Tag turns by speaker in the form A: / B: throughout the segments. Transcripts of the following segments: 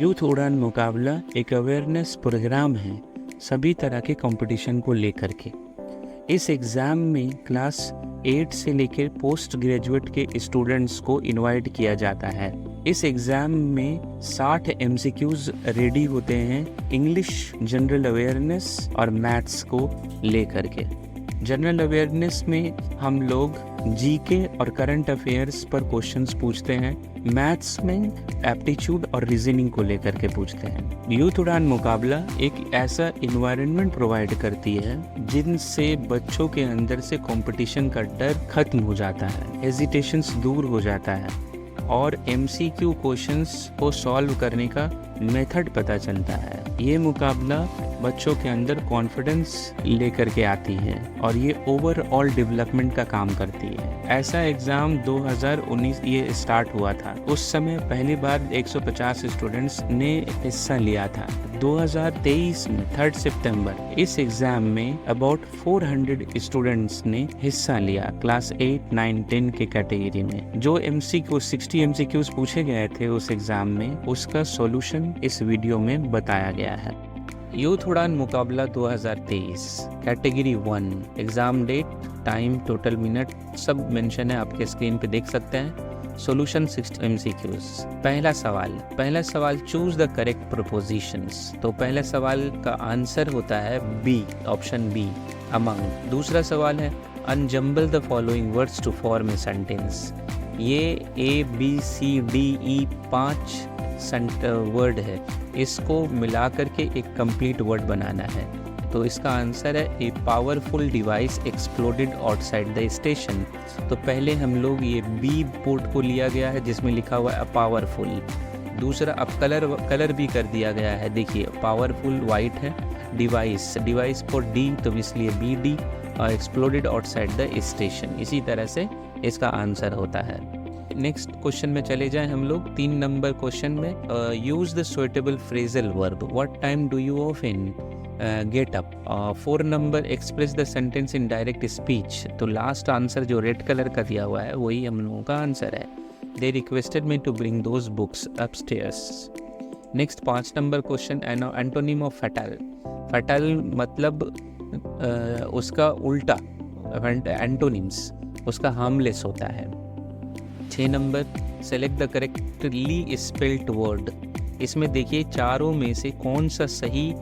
A: Youth Udaan मुकाबला एक awareness programme है सभी तरह के कंपटीशन को लेकर के। इस एग्ज़ाम में क्लास 8 से लेकर पोस्ट ग्रेजुएट के स्टूडेंट्स को इनवाइट किया जाता है। इस एग्ज़ाम में 60 MCQs रेडी होते हैं इंग्लिश, जनरल अवेयरनेस और मैथ्स को लेकर के। जनरल अवेयरनेस में हम लोग जीके और करंट अफेयर्स पर क्वेश्चंस पूछते हैं। मैथ्स में एप्टीट्यूड और रीजनिंग को लेकर के पूछते हैं। यूथ उड़ान मुकाबला एक ऐसा इन्वायरमेंट प्रोवाइड करती है जिनसे बच्चों के अंदर से कंपटीशन का डर खत्म हो जाता है, हेजिटेशंस दूर हो जाता है और MCQ क्वेश्चंस को सॉल्व करने का मेथड पता चलता है। ये मुकाबला बच्चों के अंदर कॉन्फिडेंस लेकर के आती है और ये ओवरऑल डेवलपमेंट का काम करती है। ऐसा एग्ज़ाम 2019 ये स्टार्ट हुआ था। उस समय पहली बार 150 स्टूडेंट्स ने हिस्सा लिया था। 2023 में 3 सितंबर इस एग्ज़ाम में अबाउट 400 स्टूडेंट्स ने हिस्सा लिया क्लास 8, 9, 10 के कैटेगरी में। जो MCQ 60 MCQs पूछे गए थे उस एग्ज़ाम में, उसका सॉल्यूशन इस वीडियो में बताया गया है। Youth Udaan Muqabla 2023 category 1, exam date, time, total minute सब मेंशन है, आपके स्क्रीन पे देख सकते हैं। Solution 60 MCQs। पहला सवाल चूज द करेक्ट प्रोपोजिशंस। तो पहले सवाल का आंसर होता है बी, ऑप्शन बी, अमंग। दूसरा सवाल है unjumble the following words to form a sentence. ये ABCDE 5 वर्ड है, इसको मिला करके एक कंप्लीट वर्ड बनाना है। तो इसका आंसर है a powerful device exploded outside the station. तो पहले हम लोग ये बी पोर्ट को लिया गया है जिसमें लिखा हुआ है पावरफुल। दूसरा अब कलर भी कर दिया गया है, देखिए पावरफुल वाइट है, डिवाइस फॉर डी तो इसलिए BD और एक्सप्लोडेड आउटसाइड द स्टेशन। इसी तरह से इसका आंसर होता है। नेक्स्ट क्वेश्चन में चले जाएं हम लोग। 3 नंबर क्वेश्चन में use the suitable phrasal verb. What time do you often get up. 4 number express the sentence in direct speech. तो लास्ट आंसर जो रेड कलर का दिया हुआ है वही हम लोगों का आंसर है। They requested me to bring those books upstairs. Next 5 number question, antonym of fatal. Fatal मतलब उसका उल्टा, एंटोनिम्स उसका हार्मलेस होता है। 6 number, select the correctly spelled word. इसमें देखिए चारों में से कौन सा सही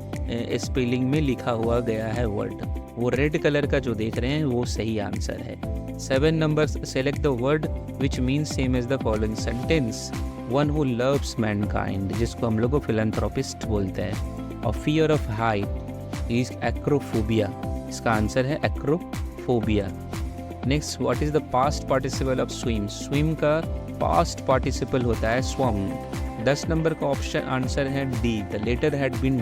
A: स्पेलिंग में लिखा हुआ गया है वर्ड। वो रेड कलर का जो देख रहे हैं वो सही आंसर है। 7 number, select the word which means same as the following sentence. One who loves mankind, जिसको हम लोग फिलैंथ्रोपिस्ट बोलते हैं। और fear of height is acrophobia. इसका आंसर है acrophobia. Next, what is the past participle of swim. Swim का past participle होता है स्वम। 10 नंबर का ऑप्शन आंसर है D, the letter had been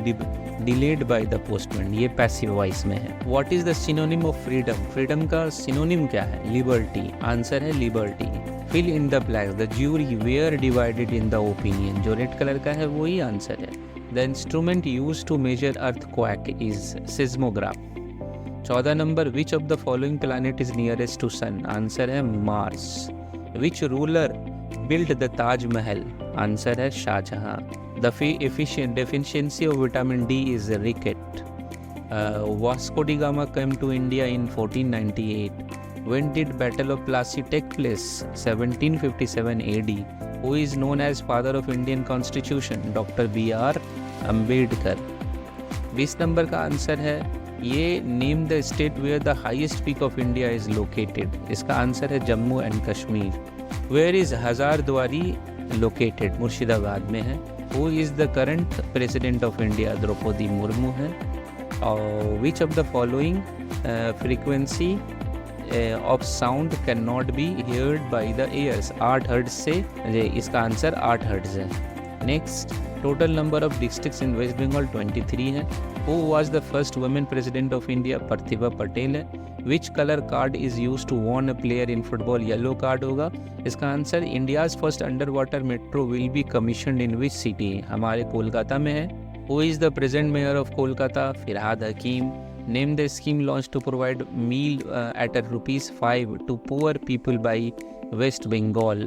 A: delayed by the postman. ये passive voice में है। What is the synonym of freedom. Freedom का synonym क्या है, लिबर्टी। आंसर है liberty. Fill in the blanks, the jury were divided in the opinion. जो red colour का है वही आंसर है। The instrument used to measure earthquake is seismograph. 14 number, which of the following planet is nearest to sun. Answer है Mars. Which ruler build the Taj Mahal. Answer है Shah Jahan. The deficiency of vitamin D is ricket. Vasco da Gama came to India in 1498. When did Battle of Plassey take place? 1757 AD. Who is known as father of Indian Constitution? Dr. B.R. Ambedkar. 20 number का answer है ये name the state where the highest peak of India is located. इसका answer है Jammu and Kashmir. Where is Hazarduari located, Murshidabad में है। Who is the current president of India, Droupadi Murmu है। और which of the following frequency of sound can not be heard by the ears. 8 hertz से, इसका answer 8 hertz है। Next, total number of districts in waste Bengal 23 है। Who was the first women president of India? प्रतिभा पटेल है। Which color card is used to warn a player in football? Yellow card होगा। इसका answer India's first under water metro will be commissioned in which city. हमारे कोलकाता में है। Who is the present mayor of Kolkata? Firhad Hakim. Name the scheme launched to provide meal at ₹5 to poor people by West Bengal.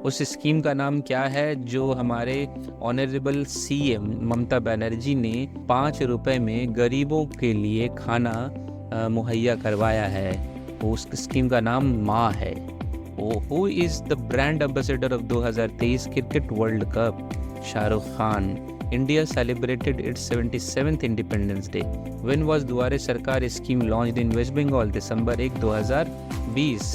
A: उस scheme का नाम क्या है जो हमारे ऑनरेबल CM ममता बनर्जी ने 5 रुपए में गरीबों के लिए खाना मुहैया करवाया है? उस स्कीम का नाम माँ है। Who is the brand ambassador of 2023 cricket world cup? Shahrukh Khan. India celebrated its 77th Independence Day. When was दुआरे सरकार scheme launched in West Bengal? December 1, 2020.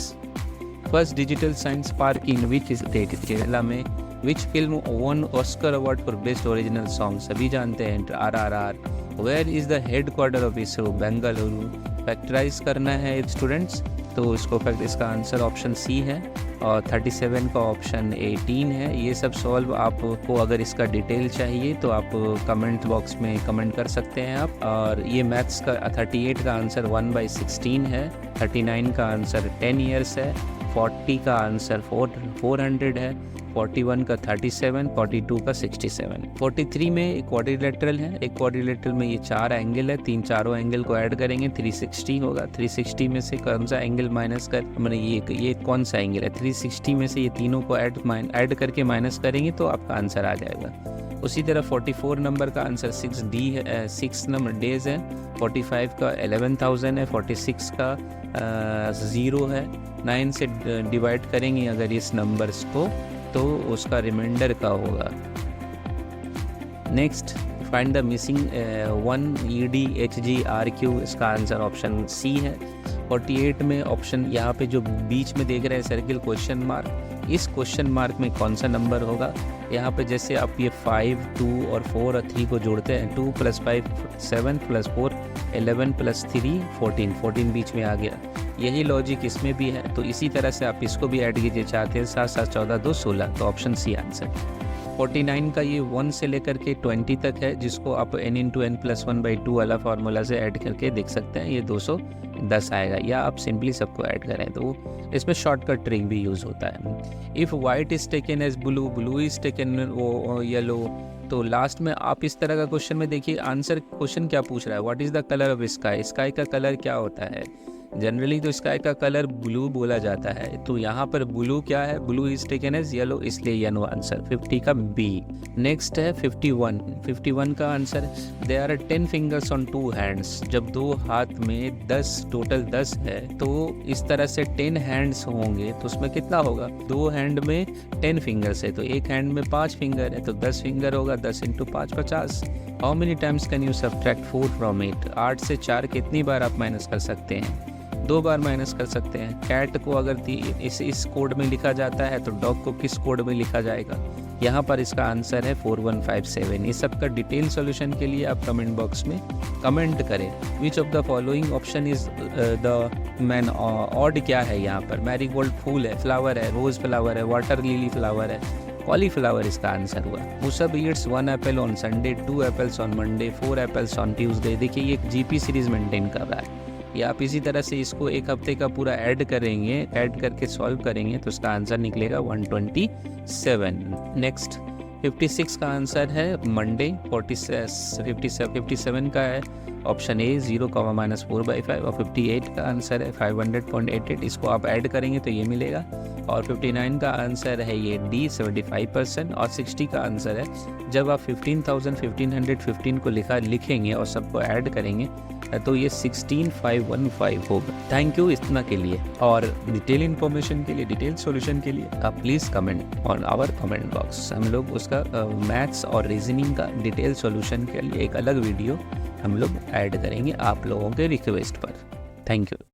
A: First digital science park in which state? Kerala में. Which film won Oscar award for best original song? सभी जानते हैं, RRR. Where is the headquarter of ISRO? Bengaluru. Factorise करना है students, तो इसका answer option C है, और 37 का ऑप्शन 18 है। ये सब सॉल्व आपको अगर इसका डिटेल चाहिए तो आप कमेंट बॉक्स में कमेंट कर सकते हैं आप। और ये मैथ्स का 38 का आंसर 1/16 है, 39 का आंसर 10 ईयर्स है, 40 का आंसर 400 है, 41 का 37, 42 का 67, 43 में एक क्वाड्रिलेटरल है। एक क्वाड्रिलेटरल में ये 4 एंगल है, चारों एंगल को ऐड करेंगे 360 होगा। 360 में से कौन सा एंगल माइनस कर, मैंने ये कौन सा एंगल है, 360 में से ये तीनों को ऐड करके माइनस करेंगे तो आपका आंसर आ जाएगा। उसी तरह 44 नंबर का आंसर 6D है, 6 नंबर डेज है, 45 का 11,000 है, 46 का 0 है। 9 से डिवाइड करेंगे अगर इस नंबर्स को तो उसका रिमाइंडर का होगा। Next, find the missing 1 EDHGRQ, इसका आंसर ऑप्शन सी है। 48 में ऑप्शन यहाँ पे जो बीच में देख रहे हैं सर्किल क्वेश्चन मार्क, इस क्वेश्चन मार्क में कौन सा नंबर होगा? यहाँ पे जैसे आप ये 5, 2 और 4 और 3 को जोड़ते हैं, 2 + 5 7 + 4 11 + 3 14 बीच में आ गया। यही लॉजिक इसमें भी है, तो इसी तरह से आप इसको भी ऐड कीजिए। चाहते हैं 7 7 14 2 16, तो ऑप्शन सी आंसर। 49 का ये 1 से लेकर के 20 तक है, जिसको आप n × n + 1/2 वाला फार्मूला से ऐड करके देख सकते हैं, ये 210 आएगा। या आप सिंपली सबको ऐड करें तो इसमें शॉर्टकट ट्रिक भी यूज़ होता है। If white is taken as blue, blue is taken yellow, तो लास्ट में आप इस तरह का क्वेश्चन में देखिए आंसर क्वेश्चन क्या पूछ रहा है, what is the colour of sky, sky का कलर क्या होता है? जनरली तो स्काई का कलर ब्लू बोला जाता है, तो यहाँ पर ब्लू क्या है, blue is taken as yellow, इसलिए येलो आंसर 50 का बी। नेक्स्ट है 51 का answer, they are 10 fingers on 2 hands, जब 2 हाथ में 10 टोटल 10 है तो इस तरह से 10 हैंड्स होंगे तो उसमें कितना होगा? 2 हैंड में 10 फिंगर्स है तो एक हैंड में 5 फिंगर है तो 10 फिंगर होगा, 10 × 5 50। How many times can you subtract 4 from 8? 8 से 4 कितनी बार आप माइनस कर सकते हैं? 2 बार माइनस कर सकते हैं। कैट को अगर इस कोड में लिखा जाता है तो डॉग को किस कोड में लिखा जाएगा? यहाँ पर इसका आंसर है 4157। इस सब का डिटेल सॉल्यूशन के लिए आप कमेंट बॉक्स में कमेंट करें। विच of the following option is the man odd, क्या है यहाँ पर? मैरीगोल्ड फूल है, फ्लावर है, रोज फ्लावर है, वाटर लिली फ्लावर है, कॉलीफ्लावर इसका आंसर हुआ। Musab Yeats 1 Apple on Sunday, 2 apples on Monday, 4 apples on Tuesday. देखिए ये GP सीरीज मेंटेन कर रहा है। या आप इसी तरह से इसको एक हफ्ते का पूरा ऐड करेंगे, ऐड करके सॉल्व करेंगे तो इसका आंसर निकलेगा 127। नेक्स्ट 56 का आंसर है मंडे, 57 का है ऑप्शन ए 0, -4/5, और 58 का आंसर है 500.88, इसको आप ऐड करेंगे तो ये मिलेगा। और 59 का आंसर है ये डी 75%, और 60 का आंसर है जब आप 15,515 को लिखेंगे और सबको ऐड करेंगे तो ये 16,515 होगा। थैंक यू इतना के लिए, और डिटेल इन्फॉर्मेशन के लिए, डिटेल सॉल्यूशन के लिए आप please comment on our comment box. हम लोग उसका मैथ्स और रीजनिंग का डिटेल सॉल्यूशन के लिए एक अलग वीडियो हम लोग ऐड करेंगे आप लोगों के रिक्वेस्ट पर। Thank you.